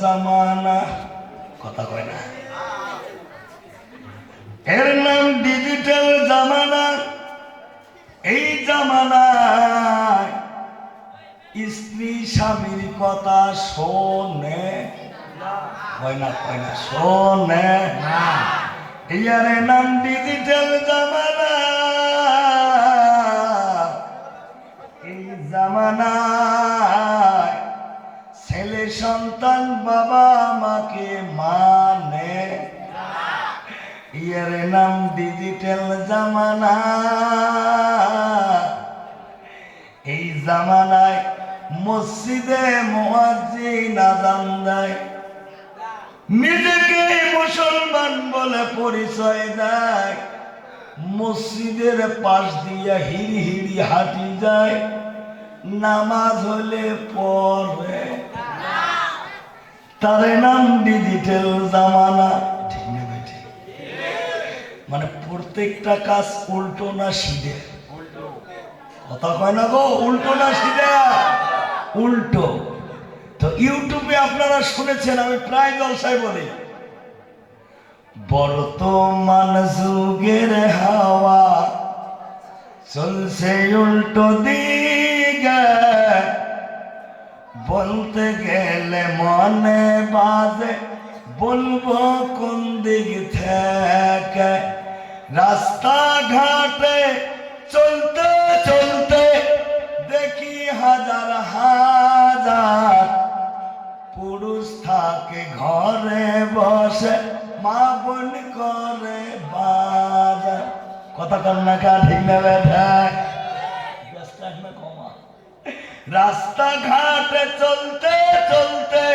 জামানা কথা কয় না, এর নাম ডিজিটাল জামানা। এই জামানায় স্ত্রী স্বামীর কথা শোনে, কয় না শোনে না। এর নাম ডিজিটাল জামানা। এই জামানায় ছেলে সন্তান বাবা মাকে মানে, এর নাম ডিজিটাল জামানা। এই জামানায় মসজিদে মুয়াজ্জিন আযান দেয়, নিজেকে মুসলমান বলে পরিচয় দেয়, মসজিদের পাশ দিয়ে হিড়ি হিড়ি হাঁটি যায়, নামাজ হলে পড়ে, তার নাম ডিজিটাল জামানা। ঠিক না ভাই? ঠিক। মানে প্রত্যেকটা কাজ উল্টো না সিধে? কথা কয় না গো, উল্টো না সিধে? উল্টো। তো ইউটিউবে আপনারা শুনেছেন, আমি প্রায় জলসায় বলি, বর্তমান যুগের হাওয়া চলছে উল্টো দিকে, বলতে গেলে মনে বাজে বলবো কোন দিক থেকে। রাস্তাঘাটে চলতে চলতে দেখি হাজার হাজার পুরুষ থাকে ঘরে বসে, মা বোন করে বাজার। কথা কর না কা? ঠিক না বেটা? রাস্তাঘাটে চলতে চলতে